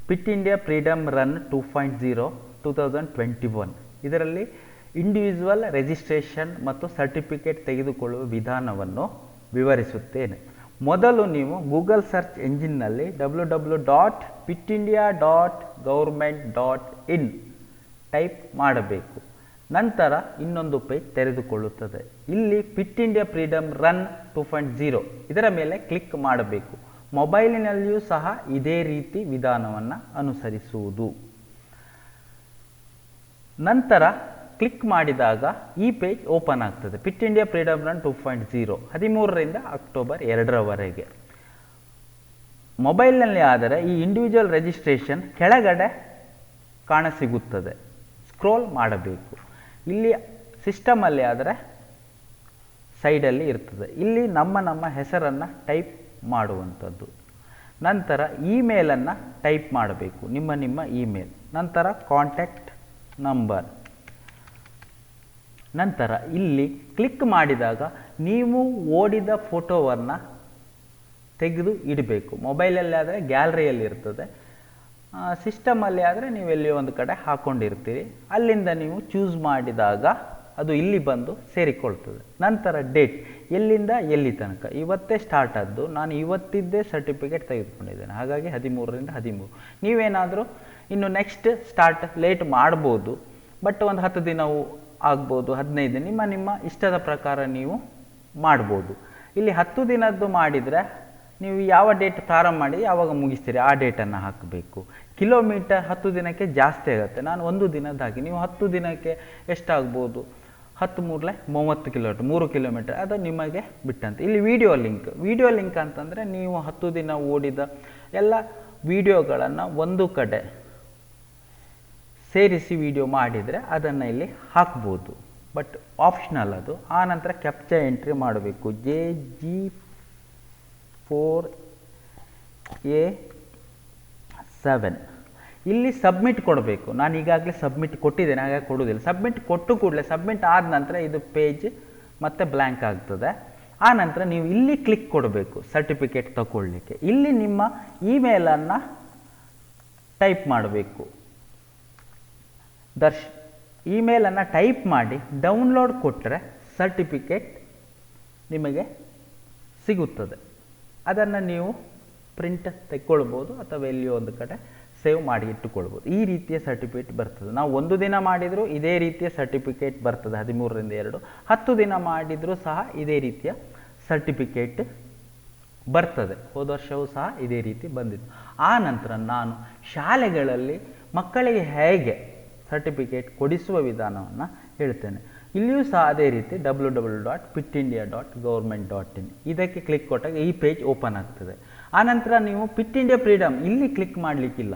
Fit India Freedom Run 2.0 2021 ಇದರಲ್ಲಿ individual registration ಮತ್ತು certificate ತೆಗೆದುಕೊಳ್ಳುವ ವಿಧಾನವನ್ನು ವಿವರಿಸುತ್ತೇನೆ. ಮೊದಲು ನೀವು ಗೂಗಲ್ ಸರ್ಚ್ ಎಂಜಿನ್ನಲ್ಲಿ www.fitindia.government.in ಟೈಪ್ ಮಾಡಬೇಕು. ನಂತರ ಇನ್ನೊಂದು ಪೇಜ್ ತೆರೆದುಕೊಳ್ಳುತ್ತದೆ. ಇಲ್ಲಿ ಫಿಟ್ ಇಂಡಿಯಾ ಫ್ರೀಡಮ್ ರನ್ 2.0 ಇದರ ಮೇಲೆ ಕ್ಲಿಕ್ ಮಾಡಬೇಕು. ಮೊಬೈಲಿನಲ್ಲಿಯೂ ಸಹ ಇದೇ ರೀತಿ ವಿಧಾನವನ್ನು ಅನುಸರಿಸುವುದು. ನಂತರ ಕ್ಲಿಕ್ ಮಾಡಿದಾಗ ಈ ಪೇಜ್ ಓಪನ್ ಆಗ್ತದೆ. ಫಿಟ್ ಇಂಡಿಯಾ ಫ್ರೀಡಮ್ ರನ್ 2.0 13ರಿಂದ ಅಕ್ಟೋಬರ್ 2ರವರೆಗೆ. ಮೊಬೈಲ್ನಲ್ಲಿ ಆದರೆ ಈ ಇಂಡಿವಿಜುವಲ್ ರಿಜಿಸ್ಟ್ರೇಷನ್ ಕೆಳಗಡೆ ಕಾಣಸಿಗುತ್ತದೆ. ಸ್ಕ್ರೋಲ್ ಮಾಡಬೇಕು. ಇಲ್ಲಿ ಸಿಸ್ಟಮಲ್ಲಿ ಆದರೆ ಸೈಡಲ್ಲಿ ಇರ್ತದೆ. ಇಲ್ಲಿ ನಮ್ಮ ಹೆಸರನ್ನು ಟೈಪ್ ಮಾಡುವಂಥದ್ದು. ನಂತರ ಇಮೇಲನ್ನು ಟೈಪ್ ಮಾಡಬೇಕು, ನಿಮ್ಮ ಇಮೇಲ್. ನಂತರ ಕಾಂಟ್ಯಾಕ್ಟ್ ನಂಬರ್. ನಂತರ ಇಲ್ಲಿ ಕ್ಲಿಕ್ ಮಾಡಿದಾಗ ನೀವು ಓಡಿದ ಫೋಟೋವನ್ನು ತೆಗೆದು ಇಡಬೇಕು. ಮೊಬೈಲಲ್ಲಿ ಆದರೆ ಗ್ಯಾಲರಿಯಲ್ಲಿ ಇರ್ತದೆ, ಸಿಸ್ಟಮಲ್ಲಿ ಆದರೆ ನೀವು ಎಲ್ಲಿ ಒಂದು ಕಡೆ ಹಾಕ್ಕೊಂಡಿರ್ತೀರಿ. ಅಲ್ಲಿಂದ ನೀವು ಚೂಸ್ ಮಾಡಿದಾಗ ಅದು ಇಲ್ಲಿ ಬಂದು ಸೇರಿಕೊಳ್ತದೆ. ನಂತರ ಡೇಟ್, ಎಲ್ಲಿಂದ ಎಲ್ಲಿ ತನಕ. ಇವತ್ತೇ ಸ್ಟಾರ್ಟ್ ಆದ್ದು, ನಾನು ಇವತ್ತಿದ್ದೇ ಸರ್ಟಿಫಿಕೇಟ್ ತೆಗೆದುಕೊಂಡಿದ್ದೇನೆ, ಹಾಗಾಗಿ 13ರಿಂದ 13. ನೀವೇನಾದರೂ ಇನ್ನು ನೆಕ್ಸ್ಟ್ ಸ್ಟಾರ್ಟ್ ಲೇಟ್ ಮಾಡ್ಬೋದು, ಬಟ್ ಒಂದು 10 ದಿನವೂ ಆಗ್ಬೋದು, 15 ದಿನ, ನಿಮ್ಮ ಇಷ್ಟದ ಪ್ರಕಾರ ನೀವು ಮಾಡ್ಬೋದು. ಇಲ್ಲಿ 10 ದಿನದ್ದು ಮಾಡಿದರೆ ನೀವು ಯಾವ ಡೇಟ್ ಪ್ರಾರಂಭ ಮಾಡಿ ಯಾವಾಗ ಮುಗಿಸ್ತೀರಿ ಆ ಡೇಟನ್ನು ಹಾಕಬೇಕು. ಕಿಲೋಮೀಟರ್ 10 ದಿನಕ್ಕೆ ಜಾಸ್ತಿ ಆಗುತ್ತೆ. ನಾನು 1 ದಿನದಾಗಿ, ನೀವು 10 ದಿನಕ್ಕೆ ಎಷ್ಟಾಗ್ಬೋದು, 10 3 30 ಕಿಲೋಮೀಟರ್, 3 ಕಿಲೋಮೀಟರ್, ಅದು ನಿಮಗೆ ಬಿಟ್ಟಂತೆ. ಇಲ್ಲಿ ವಿಡಿಯೋ ಲಿಂಕ್ ಅಂತಂದರೆ ನೀವು 10 ದಿನ ಓಡಿದ ಎಲ್ಲ ವಿಡಿಯೋಗಳನ್ನು ಒಂದು ಕಡೆ ಸೇರಿಸಿ ವಿಡಿಯೋ ಮಾಡಿದರೆ ಅದನ್ನು ಇಲ್ಲಿ ಹಾಕ್ಬೋದು, ಬಟ್ ಆಪ್ಷನಲ್ ಅದು. ಆ ನಂತರ ಕ್ಯಾಪ್ಚಾ ಎಂಟ್ರಿ ಮಾಡಬೇಕು. JG4A7 ಇಲ್ಲಿ ಸಬ್ಮಿಟ್ ಕೊಡಬೇಕು. ನಾನು ಈಗಾಗಲೇ ಸಬ್ಮಿಟ್ ಕೊಟ್ಟಿದ್ದೇನೆ, ಹಾಗಾಗಿ ಕೊಡುವುದಿಲ್ಲ. ಸಬ್ಮಿಟ್ ಕೊಟ್ಟು ಕೂಡಲೇ, ಸಬ್ಮಿಟ್ ಆದ ನಂತರ ಇದು ಪೇಜ್ ಮತ್ತೆ ಬ್ಲ್ಯಾಂಕ್ ಆಗ್ತದೆ. ಆ ನಂತರ ನೀವು ಇಲ್ಲಿ ಕ್ಲಿಕ್ ಕೊಡಬೇಕು ಸರ್ಟಿಫಿಕೇಟ್ ತಗೊಳ್ಳಿಕ್ಕೆ. ಇಲ್ಲಿ ನಿಮ್ಮ ಇಮೇಲನ್ನು ಟೈಪ್ ಮಾಡಬೇಕು. ಇಮೇಲನ್ನು ಟೈಪ್ ಮಾಡಿ ಡೌನ್ಲೋಡ್ ಕೊಟ್ಟರೆ ಸರ್ಟಿಫಿಕೇಟ್ ನಿಮಗೆ ಸಿಗುತ್ತದೆ. ಅದನ್ನು ನೀವು ಪ್ರಿಂಟ್ ತೆಕ್ಕೊಳ್ಬೋದು ಅಥವಾ ಎಲ್ಲಿಯೋ ಒಂದು ಕಡೆ ಸೇವ್ ಮಾಡಿ ಇಟ್ಟುಕೊಳ್ಬೋದು. ಈ ರೀತಿಯ ಸರ್ಟಿಫಿಕೇಟ್ ಬರ್ತದೆ. ನಾವು 1 ದಿನ ಮಾಡಿದರೂ ಇದೇ ರೀತಿಯ ಸರ್ಟಿಫಿಕೇಟ್ ಬರ್ತದೆ. 13ರಿಂದ 2, 10 ದಿನ ಮಾಡಿದರೂ ಸಹ ಇದೇ ರೀತಿಯ ಸರ್ಟಿಫಿಕೇಟ್ ಬರ್ತದೆ. ಹೋದ ವರ್ಷವೂ ಸಹ ಇದೇ ರೀತಿ ಬಂದಿತ್ತು. ಆ ನಂತರ ನಾನು ಶಾಲೆಗಳಲ್ಲಿ ಮಕ್ಕಳಿಗೆ ಹೇಗೆ ಸರ್ಟಿಫಿಕೇಟ್ ಕೊಡಿಸುವ ವಿಧಾನವನ್ನು ಹೇಳ್ತೇನೆ. ಇಲ್ಲಿಯೂ ಸಹ ಅದೇ ರೀತಿ www.fitindia.government.in ಇದಕ್ಕೆ ಕ್ಲಿಕ್ ಕೊಟ್ಟಾಗ ಈ ಪೇಜ್ ಓಪನ್ ಆಗ್ತದೆ. ಆನಂತರ ನೀವು ಫಿಟ್ ಇಂಡಿಯಾ ಫ್ರೀಡಮ್ ಇಲ್ಲಿ ಕ್ಲಿಕ್ ಮಾಡಲಿಕ್ಕಿಲ್ಲ.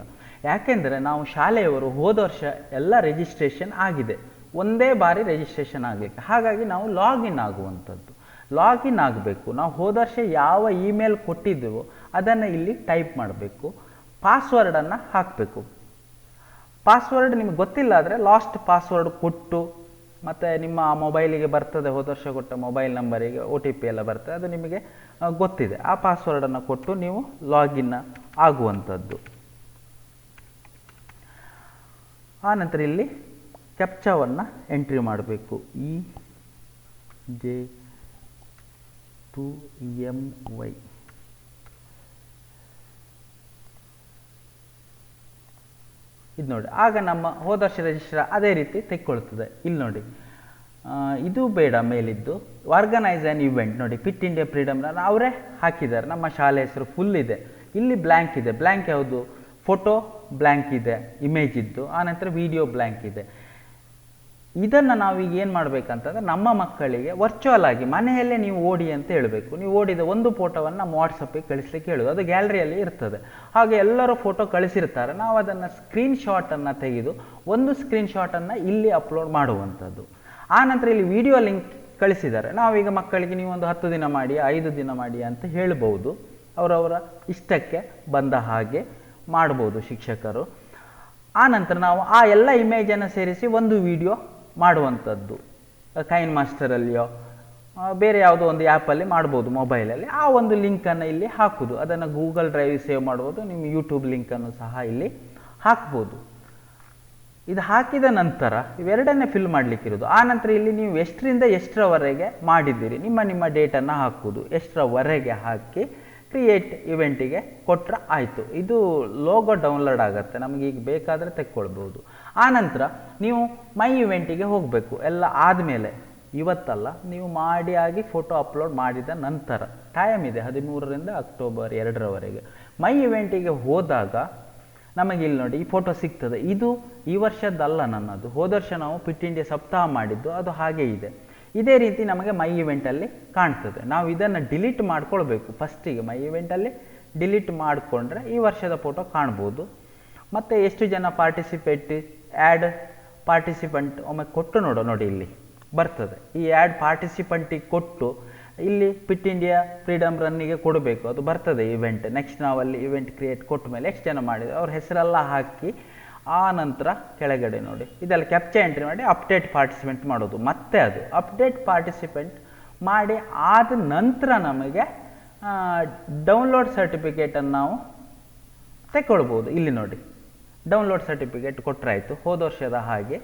ಯಾಕೆಂದರೆ ನಾವು ಶಾಲೆಯವರು ಹೋದ ವರ್ಷ ಎಲ್ಲ ರಿಜಿಸ್ಟ್ರೇಷನ್ ಆಗಿದೆ, ಒಂದೇ ಬಾರಿ ರಿಜಿಸ್ಟ್ರೇಷನ್ ಆಗಲಿಕ್ಕೆ. ಹಾಗಾಗಿ ನಾವು ಲಾಗಿನ್ ಆಗುವಂಥದ್ದು, ಲಾಗಿನ್ ಆಗಬೇಕು. ನಾವು ಹೋದ ವರ್ಷ ಯಾವ ಇಮೇಲ್ ಕೊಟ್ಟಿದ್ದೆವೋ ಅದನ್ನು ಇಲ್ಲಿ ಟೈಪ್ ಮಾಡಬೇಕು. ಪಾಸ್ವರ್ಡನ್ನು ಹಾಕಬೇಕು. ಪಾಸ್ವರ್ಡ್ ನಿಮಗೆ ಗೊತ್ತಿಲ್ಲ ಆದರೆ ಲಾಸ್ಟ್ ಪಾಸ್ವರ್ಡ್ ಕೊಟ್ಟು, ಮತ್ತು ನಿಮ್ಮ ಮೊಬೈಲಿಗೆ ಬರ್ತದೆ, ಹೋದ ವರ್ಷ ಕೊಟ್ಟ ಮೊಬೈಲ್ ನಂಬರಿಗೆ OTP ಎಲ್ಲ ಬರ್ತದೆ, ಅದು ನಿಮಗೆ ಗೊತ್ತಿದೆ. ಆ ಪಾಸ್ವರ್ಡನ್ನು ಕೊಟ್ಟು ನೀವು ಲಾಗಿನ್ ಆಗುವಂಥದ್ದು. ಆನಂತರ ಇಲ್ಲಿ ಕ್ಯಾಪ್ಚಾವನ್ನು ಎಂಟ್ರಿ ಮಾಡಬೇಕು. EJ2MY ಇದು ನೋಡಿ. ಆಗ ನಮ್ಮ ಹೋದ ವರ್ಷ ರಿಜಿಸ್ಟರ್ ಅದೇ ರೀತಿ ತೆಕ್ಕೊಳ್ತದೆ. ಇಲ್ಲಿ ನೋಡಿ, ಇದು ಬೇಡ, ಮೇಲಿದ್ದು ಆರ್ಗನೈಸ್ ಆ್ಯನ್ ಇವೆಂಟ್ ನೋಡಿ, ಫಿಟ್ ಇಂಡಿಯಾ ಫ್ರೀಡಮ್ ರನ್ ಅವರೇ ಹಾಕಿದ್ದಾರೆ. ನಮ್ಮ ಶಾಲೆ ಹೆಸರು ಫುಲ್ ಇದೆ. ಇಲ್ಲಿ ಬ್ಲ್ಯಾಂಕ್ ಇದೆ. ಬ್ಲ್ಯಾಂಕ್ ಯಾವುದು? ಫೋಟೋ ಬ್ಲ್ಯಾಂಕ್ ಇದೆ, ಇಮೇಜ್ ಇದ್ದು. ಆನಂತರ ವಿಡಿಯೋ ಬ್ಲ್ಯಾಂಕ್ ಇದೆ. ಇದನ್ನು ನಾವೀಗ ಏನು ಮಾಡಬೇಕಂತಂದ್ರೆ, ನಮ್ಮ ಮಕ್ಕಳಿಗೆ ವರ್ಚುವಲ್ ಆಗಿ ಮನೆಯಲ್ಲೇ ನೀವು ಓಡಿ ಅಂತ ಹೇಳಬೇಕು. ನೀವು ಓಡಿದ ಒಂದು ಫೋಟೋವನ್ನು ನಮ್ಮ ವಾಟ್ಸಪ್ಪಿಗೆ ಕಳಿಸ್ಲಿಕ್ಕೆ ಹೇಳೋದು. ಅದು ಗ್ಯಾಲರಿಯಲ್ಲಿ ಇರ್ತದೆ. ಹಾಗೆ ಎಲ್ಲರೂ ಫೋಟೋ ಕಳಿಸಿರ್ತಾರೆ. ನಾವು ಅದನ್ನು ಸ್ಕ್ರೀನ್ಶಾಟನ್ನು ತೆಗೆದು ಒಂದು ಸ್ಕ್ರೀನ್ಶಾಟನ್ನು ಇಲ್ಲಿ ಅಪ್ಲೋಡ್ ಮಾಡುವಂಥದ್ದು. ಆನಂತರ ಇಲ್ಲಿ ವಿಡಿಯೋ ಲಿಂಕ್ ಕಳಿಸಿದ್ದಾರೆ. ನಾವೀಗ ಮಕ್ಕಳಿಗೆ ನೀವು ಒಂದು 10 ದಿನ ಮಾಡಿ, 5 ದಿನ ಮಾಡಿ ಅಂತ ಹೇಳ್ಬೋದು. ಅವರವರ ಇಷ್ಟಕ್ಕೆ ಬಂದ ಹಾಗೆ ಮಾಡ್ಬೋದು ಶಿಕ್ಷಕರು. ಆನಂತರ ನಾವು ಆ ಎಲ್ಲ ಇಮೇಜನ್ನು ಸೇರಿಸಿ ಒಂದು ವಿಡಿಯೋ ಮಾಡುವಂಥದ್ದು. ಕೈನ್ ಮಾಸ್ಟರಲ್ಲಿಯೋ ಬೇರೆ ಯಾವುದೋ ಒಂದು ಆ್ಯಪಲ್ಲಿ ಮಾಡ್ಬೋದು ಮೊಬೈಲಲ್ಲಿ. ಆ ಒಂದು ಲಿಂಕನ್ನು ಇಲ್ಲಿ ಹಾಕೋದು, ಅದನ್ನು ಗೂಗಲ್ ಡ್ರೈವ್ ಸೇವ್ ಮಾಡ್ಬೋದು, ನಿಮ್ಮ ಯೂಟ್ಯೂಬ್ ಲಿಂಕನ್ನು ಸಹ ಇಲ್ಲಿ ಹಾಕ್ಬೋದು. ಇದು ಹಾಕಿದ ನಂತರ ಇವೆರಡನ್ನೇ ಫಿಲ್ ಮಾಡಲಿಕ್ಕಿರೋದು. ಆ ನಂತರ ಇಲ್ಲಿ ನೀವು ಎಷ್ಟರಿಂದ ಎಷ್ಟರವರೆಗೆ ಮಾಡಿದ್ದೀರಿ ನಿಮ್ಮ ಡೇಟನ್ನು ಹಾಕೋದು, ಎಷ್ಟರವರೆಗೆ ಹಾಕಿ ಕ್ರಿಯೇಟ್ ಇವೆಂಟಿಗೆ ಕೊಟ್ಟರೆ ಆಯಿತು. ಇದು ಲೋಗೋ ಡೌನ್ಲೋಡ್ ಆಗುತ್ತೆ, ನಮಗೆ ಈಗ ಬೇಕಾದರೆ ತೆಕ್ಕೊಳ್ಬೋದು. ಆನಂತರ ನೀವು ಮೈ ಇವೆಂಟಿಗೆ ಹೋಗಬೇಕು. ಎಲ್ಲ ಆದಮೇಲೆ, ಇವತ್ತಲ್ಲ, ನೀವು ಮಾಡಿ ಆಗಿ ಫೋಟೋ ಅಪ್ಲೋಡ್ ಮಾಡಿದ ನಂತರ ಟೈಮ್ ಇದೆ 13ರಿಂದ ಅಕ್ಟೋಬರ್ 2ರವರೆಗೆ. ಮೈ ಇವೆಂಟಿಗೆ ಹೋದಾಗ ನಮಗೆ ಇಲ್ಲಿ ನೋಡಿ ಈ ಫೋಟೋ ಸಿಗ್ತದೆ. ಇದು ಈ ವರ್ಷದ್ದಲ್ಲ ನನ್ನದು, ಹೋದ ವರ್ಷ ನಾವು ಪಿಟ್ ಇಂಡಿಯಾ ಸಪ್ತಾಹ ಮಾಡಿದ್ದು, ಅದು ಹಾಗೆ ಇದೆ. ಇದೇ ರೀತಿ ನಮಗೆ ಮೈ ಇವೆಂಟಲ್ಲಿ ಕಾಣ್ತದೆ. ನಾವು ಇದನ್ನು ಡಿಲೀಟ್ ಮಾಡ್ಕೊಳ್ಬೇಕು. ಫಸ್ಟಿಗೆ ಮೈ ಇವೆಂಟಲ್ಲಿ ಡಿಲೀಟ್ ಮಾಡಿಕೊಂಡ್ರೆ ಈ ವರ್ಷದ ಫೋಟೋ ಕಾಣ್ಬೋದು. ಮತ್ತು ಎಷ್ಟು ಜನ ಪಾರ್ಟಿಸಿಪೇಟ್, ಆ್ಯಡ್ ಪಾರ್ಟಿಸಿಪೆಂಟ್ ಒಮ್ಮೆ ಕೊಟ್ಟು ನೋಡಿ ಇಲ್ಲಿ ಬರ್ತದೆ. ಈ ಆ್ಯಡ್ ಪಾರ್ಟಿಸಿಪೆಂಟಿಗೆ ಕೊಟ್ಟು ಇಲ್ಲಿ ಪಿಟ್ ಇಂಡಿಯಾ ಫ್ರೀಡಮ್ ರನ್ನಿಗೆ ಕೊಡಬೇಕು, ಅದು ಬರ್ತದೆ ಇವೆಂಟ್. ನೆಕ್ಸ್ಟ್ ನಾವಲ್ಲಿ ಇವೆಂಟ್ ಕ್ರಿಯೇಟ್ ಕೊಟ್ಟ ಮೇಲೆ ಎಷ್ಟು ಜನ ಮಾಡಿದ್ರು ಅವ್ರ ಹೆಸರೆಲ್ಲ ಹಾಕಿ, ಆ ನಂತರ ಕೆಳಗಡೆ ನೋಡಿ ಇದೆಲ್ಲ ಕ್ಯಾಪ್ಚಾ ಎಂಟ್ರಿ ಮಾಡಿ ಅಪ್ಡೇಟ್ ಪಾರ್ಟಿಸಿಪೆಂಟ್ ಮಾಡೋದು. ಮತ್ತೆ ಅದು ಅಪ್ಡೇಟ್ ಪಾರ್ಟಿಸಿಪೆಂಟ್ ಮಾಡಿ ಆದ ನಂತರ ನಮಗೆ ಡೌನ್ಲೋಡ್ ಸರ್ಟಿಫಿಕೇಟನ್ನು ನಾವು ತಗೊಳ್ಬೋದು. ಇಲ್ಲಿ ನೋಡಿ ಡೌನ್ಲೋಡ್ ಸರ್ಟಿಫಿಕೇಟ್ ಕೊಟ್ಟರಾಯಿತು, ಹೋದ ವರ್ಷದ ಹಾಗೆ.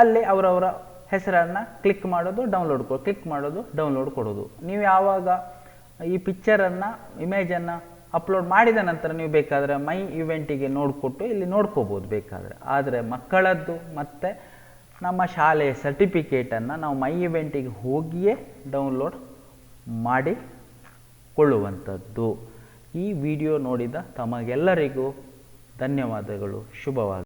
ಅಲ್ಲಿ ಅವರವರ ಹೆಸರನ್ನು ಕ್ಲಿಕ್ ಮಾಡೋದು, ಕ್ಲಿಕ್ ಮಾಡೋದು, ಡೌನ್ಲೋಡ್ ಕೊಡೋದು. ನೀವು ಯಾವಾಗ ಈ ಪಿಕ್ಚರನ್ನು, ಇಮೇಜನ್ನು ಅಪ್ಲೋಡ್ ಮಾಡಿದ ನಂತರ ನೀವು ಬೇಕಾದರೆ ಮೈ ಇವೆಂಟಿಗೆ ನೋಡಿಕೊಟ್ಟು ಇಲ್ಲಿ ನೋಡ್ಕೋಬೋದು ಬೇಕಾದರೆ. ಆದರೆ ಮಕ್ಕಳದ್ದು ಮತ್ತು ನಮ್ಮ ಶಾಲೆಯ ಸರ್ಟಿಫಿಕೇಟನ್ನು ನಾವು ಮೈ ಇವೆಂಟಿಗೆ ಹೋಗಿಯೇ ಡೌನ್ಲೋಡ್ ಮಾಡಿಕೊಳ್ಳುವಂಥದ್ದು. ಈ ವಿಡಿಯೋ ನೋಡಿದ ತಮಗೆಲ್ಲರಿಗೂ ಧನ್ಯವಾದಗಳು. ಶುಭವಾಗಲಿ.